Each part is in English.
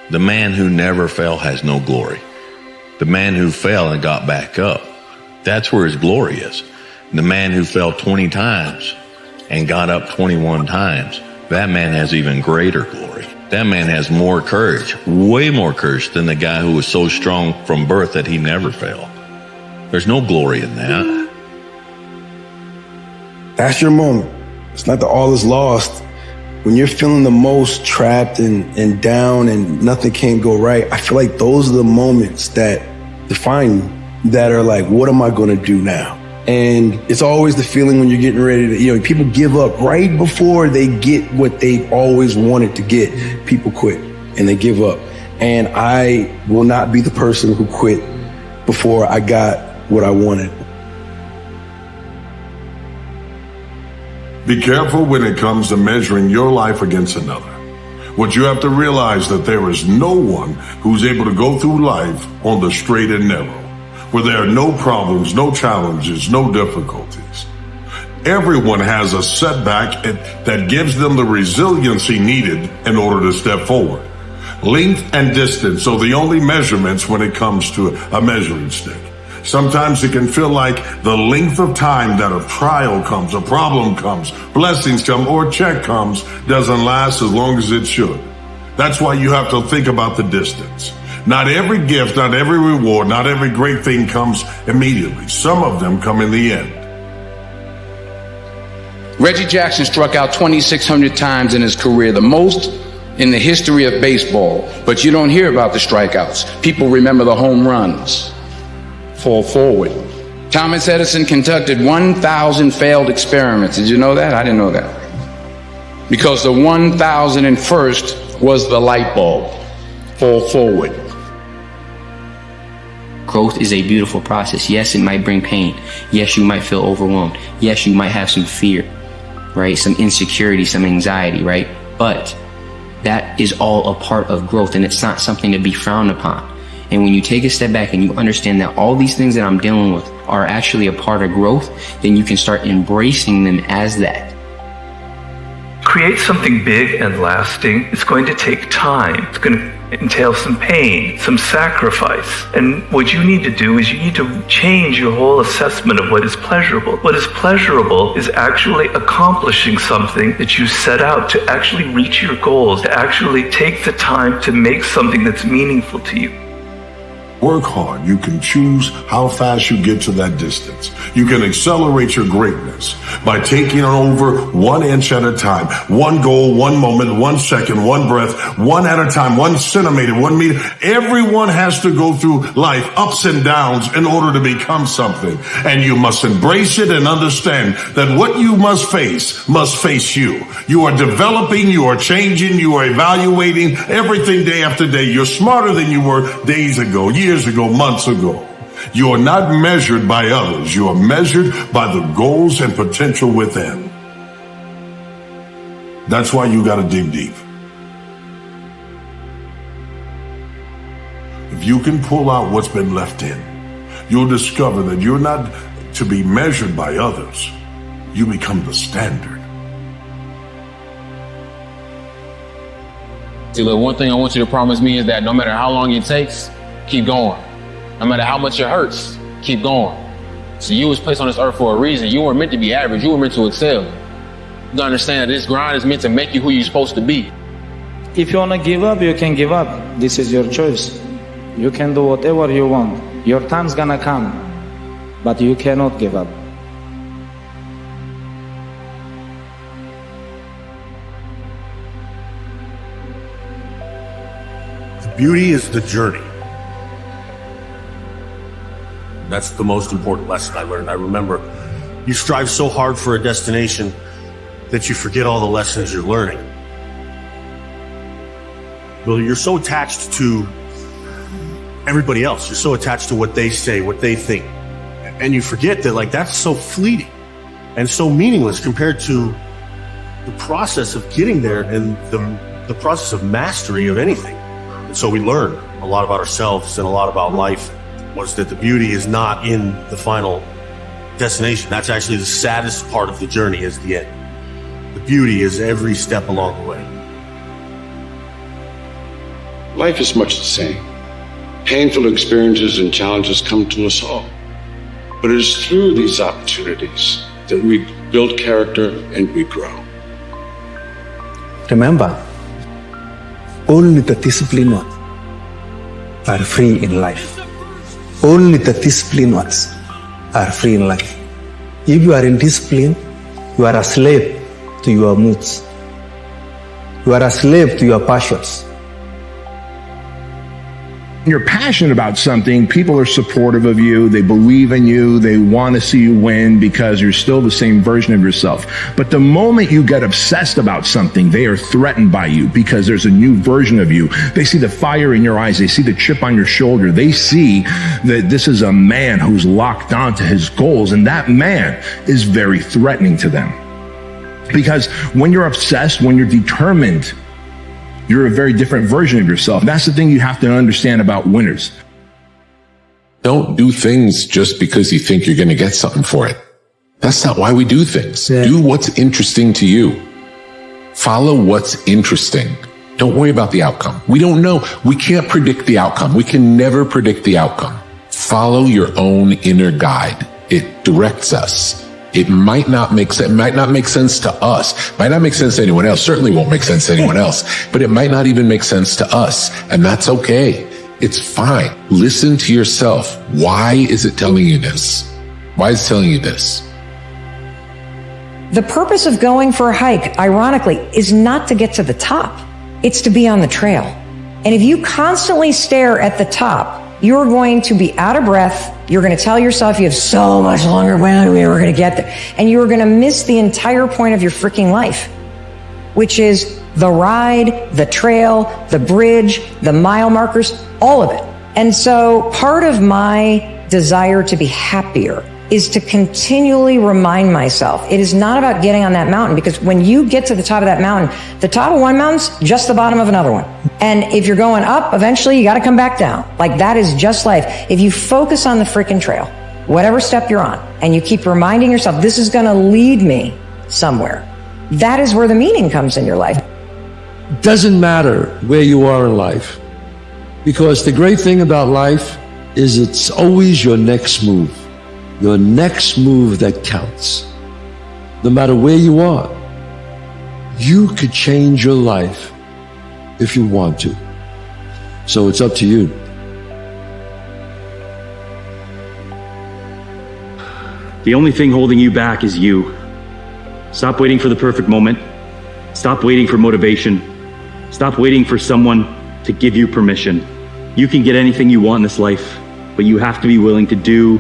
The man who never fell has no glory. The man who fell and got back up, that's where his glory is. The man who fell 20 times and got up 21 times, that man has even greater glory. That man has more courage, way more courage than the guy who was so strong from birth that he never fell. There's no glory in that. That's your moment. It's not that all is lost. When you're feeling the most trapped and down and nothing can go right, I feel like those are the moments that define you, that are like, what am I gonna do now? And it's always the feeling when you're getting ready to, people give up right before they get what they've always wanted to get. People quit and they give up. And I will not be the person who quit before I got what I wanted. Be careful when it comes to measuring your life against another. What you have to realize that there is no one who's able to go through life on the straight and narrow, where there are no problems, no challenges, no difficulties. Everyone has a setback that gives them the resiliency needed in order to step forward. Length and distance are the only measurements when it comes to a measuring stick. Sometimes it can feel like the length of time that a trial comes, a problem comes, blessings come, or a check comes doesn't last as long as it should. That's why you have to think about the distance. Not every gift, not every reward, not every great thing comes immediately. Some of them come in the end. Reggie Jackson struck out 2,600 times in his career, the most in the history of baseball. But you don't hear about the strikeouts. People remember the home runs. Fall forward. Thomas Edison conducted 1,000 failed experiments. Did you know that? I didn't know that. Because the 1,001st was the light bulb. Fall forward. Growth is a beautiful process. Yes, it might bring pain. Yes, you might feel overwhelmed. Yes, you might have some fear, right? Some insecurity, some anxiety, right? But that is all a part of growth, and it's not something to be frowned upon. And when you take a step back and you understand that all these things that I'm dealing with are actually a part of growth, then you can start embracing them as that. Create something big and lasting. It's going to take time. It's going to entail some pain, some sacrifice. And what you need to do is you need to change your whole assessment of what is pleasurable. What is pleasurable is actually accomplishing something that you set out to actually reach your goals, to actually take the time to make something that's meaningful to you. Work hard. You can choose how fast you get to that distance. You can accelerate your greatness by taking it over 1 inch at a time. One goal, one moment, 1 second, one breath, one at a time, 1 centimeter, 1 meter. Everyone has to go through life ups and downs in order to become something. And you must embrace it and understand that what you must face you. You are developing, you are changing, you are evaluating everything day after day. You're smarter than you were days ago, years ago, months ago. You are not measured by others. You are measured by the goals and potential within. That's why you got to dig deep. If you can pull out what's been left in, you'll discover that you're not to be measured by others. You become the standard. See, look, one thing I want you to promise me is that no matter how long it takes, keep going. No matter how much it hurts, keep going. So you was placed on this earth for a reason. You weren't meant to be average. You were meant to excel. You gotta understand that this grind is meant to make you who you're supposed to be. If you wanna give up, you can give up. This is your choice. You can do whatever you want. Your time's gonna come, but you cannot give up. The beauty is the journey. That's the most important lesson I learned. I remember you strive so hard for a destination that you forget all the lessons you're learning. Well, you're so attached to everybody else. You're so attached to what they say, what they think. And you forget that, like, that's so fleeting and so meaningless compared to the process of getting there and the process of mastery of anything. And so we learn a lot about ourselves and a lot about life. Was that the beauty is not in the final destination. That's actually the saddest part of the journey, is the end. The beauty is every step along the way. Life is much the same. Painful experiences and challenges come to us all. But it is through these opportunities that we build character and we grow. Remember, only the disciplined ones are free in life. Only the disciplined ones are free in life. If you are in discipline, you are a slave to your moods. You are a slave to your passions. You're passionate about something, people are supportive of you, they believe in you, they want to see you win because you're still the same version of yourself. But the moment you get obsessed about something, they are threatened by you because there's a new version of you. They see the fire in your eyes, they see the chip on your shoulder, they see that this is a man who's locked on to his goals, and that man is very threatening to them. Because when you're obsessed, when you're determined, you're a very different version of yourself. That's the thing you have to understand about winners. Don't do things just because you think you're going to get something for it. That's not why we do things. Yeah. Do what's interesting to you. Follow what's interesting. Don't worry about the outcome. We don't know. We can't predict the outcome. We can never predict the outcome. Follow your own inner guide. It directs us. It might not make sense. It might not make sense to us. Might not make sense to anyone else. Certainly won't make sense to anyone else. But it might not even make sense to us. And that's okay. It's fine. Listen to yourself. Why is it telling you this? Why is it telling you this? The purpose of going for a hike, ironically, is not to get to the top. It's to be on the trail. And if you constantly stare at the top, you're going to be out of breath. You're going to tell yourself you have so much longer when we're going to get there. And you're going to miss the entire point of your freaking life, which is the ride, the trail, the bridge, the mile markers, all of it. And so part of my desire to be happier is to continually remind myself, it is not about getting on that mountain, because when you get to the top of that mountain, the top of one mountain's just the bottom of another one. And if you're going up, eventually you got to come back down. Like, that is just life. If you focus on the freaking trail, whatever step you're on, and you keep reminding yourself, this is going to lead me somewhere, that is where the meaning comes in your life. Doesn't matter where you are in life, because the great thing about life is it's always your next move. Your next move that counts. No matter where you are, you could change your life if you want to. So it's up to you. The only thing holding you back is you. Stop waiting for the perfect moment. Stop waiting for motivation. Stop waiting for someone to give you permission. You can get anything you want in this life, but you have to be willing to do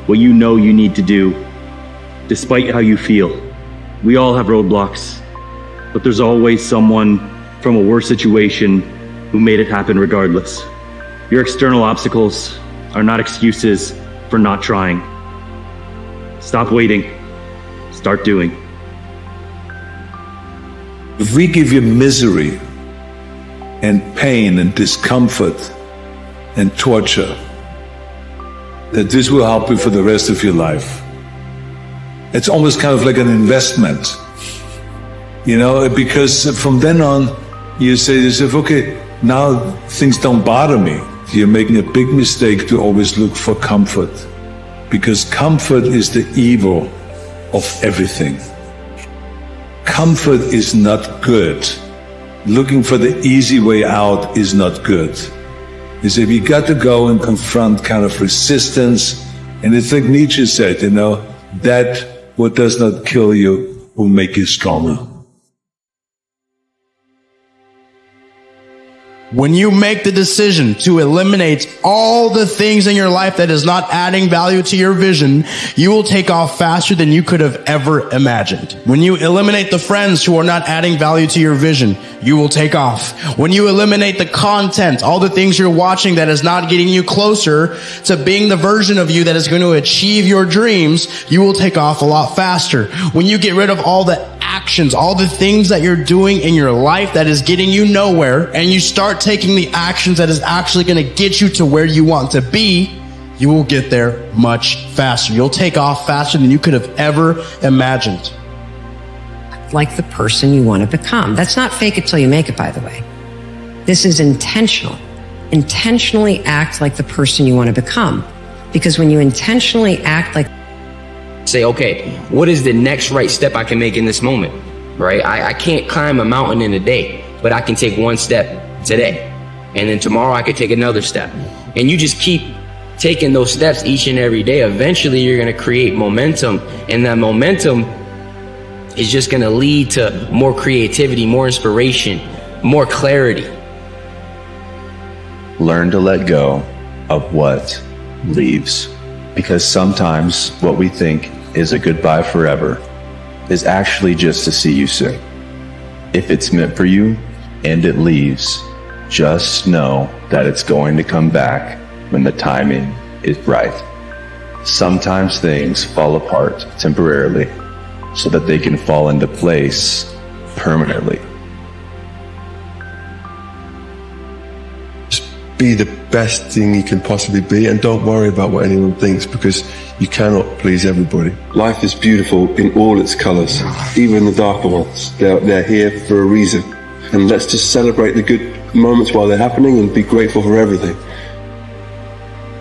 what you know you need to do, despite how you feel. We all have roadblocks, but there's always someone from a worse situation who made it happen regardless. Your external obstacles are not excuses for not trying. Stop waiting, start doing. If we give you misery and pain and discomfort and torture, that this will help you for the rest of your life. It's almost kind of like an investment, you know, because from then on, you say to yourself, okay, now things don't bother me. You're making a big mistake to always look for comfort, because comfort is the evil of everything. Comfort is not good. Looking for the easy way out is not good. Is if you got to go and confront kind of resistance, and it's like Nietzsche said, you know, that what does not kill you will make you stronger. When you make the decision to eliminate all the things in your life that is not adding value to your vision, you will take off faster than you could have ever imagined. When you eliminate the friends who are not adding value to your vision, you will take off. When you eliminate the content, all the things you're watching that is not getting you closer to being the version of you that is going to achieve your dreams, you will take off a lot faster. When you get rid of all the actions, all the things that you're doing in your life that is getting you nowhere, and you start taking the actions that is actually going to get you to where you want to be, you will get there much faster. You'll take off faster than you could have ever imagined. Like the person you want to become. That's not fake it till you make it, by the way. This is intentional. intentionally act like the person you want to become. Because when you intentionally act like, say, okay, what is the next right step I can make in this moment, right? I can't climb a mountain in a day, but I can take one step today. And then tomorrow I could take another step. And you just keep taking those steps each and every day. Eventually you're going to create momentum, and that momentum is just going to lead to more creativity, more inspiration, more clarity. Learn to let go of what leaves, because sometimes what we think is a goodbye forever is actually just to see you soon. If it's meant for you and it leaves, just know that it's going to come back when the timing is right. Sometimes things fall apart temporarily so that they can fall into place permanently. Just be the best thing you can possibly be, and don't worry about what anyone thinks, because you cannot please everybody. Life is beautiful in all its colors, even the darker ones. They're here for a reason. And let's just celebrate the good moments while they're happening and be grateful for everything.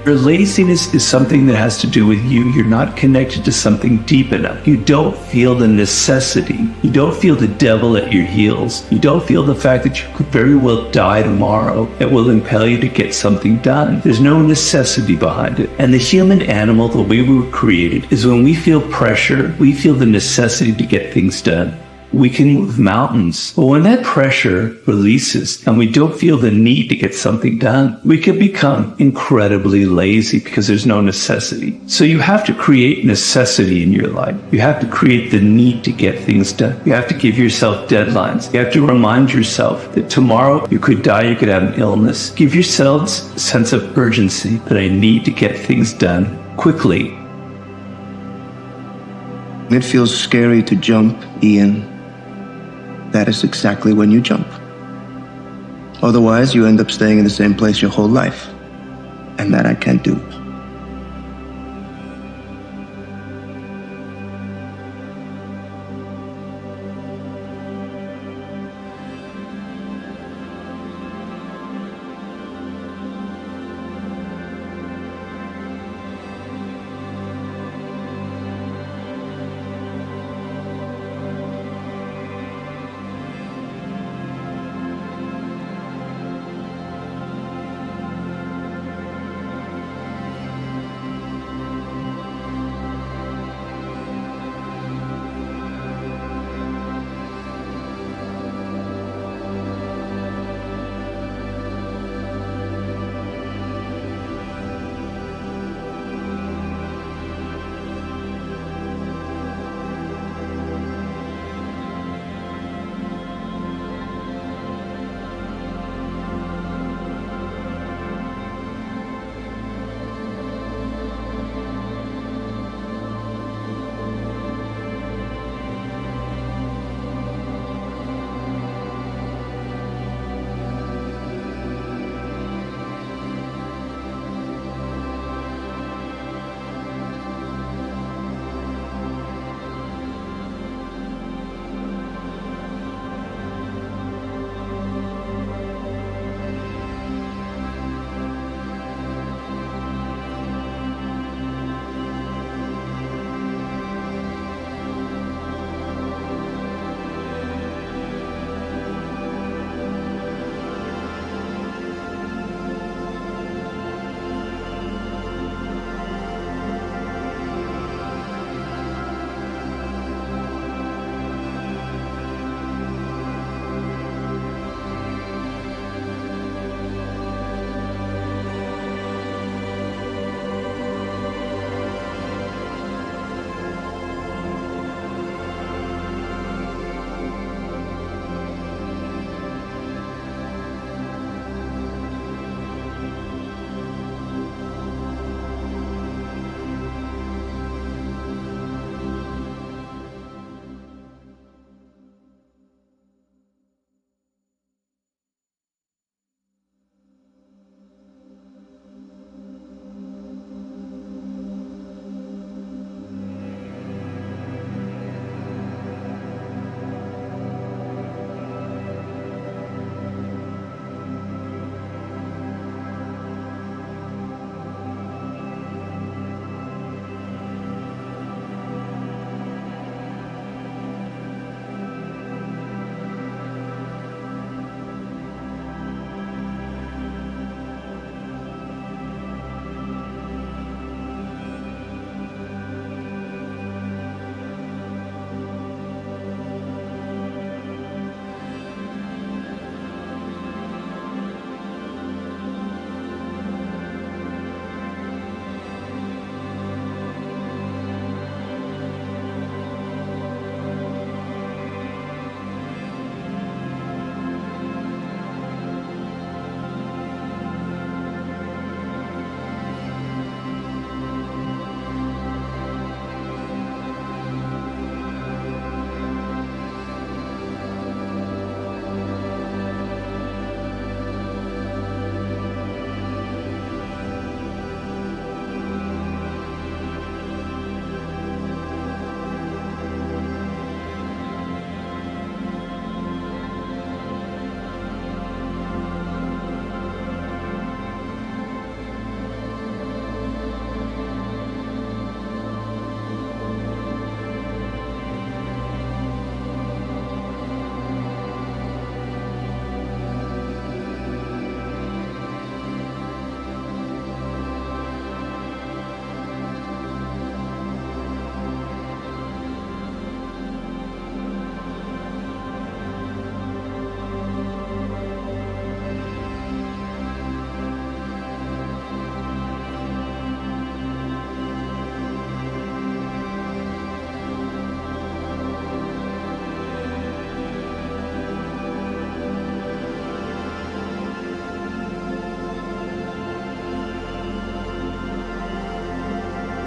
Your laziness is something that has to do with you. You're not connected to something deep enough. You don't feel the necessity. You don't feel the devil at your heels. You don't feel the fact that you could very well die tomorrow that will impel you to get something done. There's no necessity behind it. And the human animal, the way we were created, is when we feel pressure, we feel the necessity to get things done. We can move mountains. But when that pressure releases and we don't feel the need to get something done, we can become incredibly lazy because there's no necessity. So you have to create necessity in your life. You have to create the need to get things done. You have to give yourself deadlines. You have to remind yourself that tomorrow you could die, you could have an illness. Give yourselves a sense of urgency that I need to get things done quickly. It feels scary to jump, Ian. That is exactly when you jump. Otherwise, you end up staying in the same place your whole life. And that I can't do.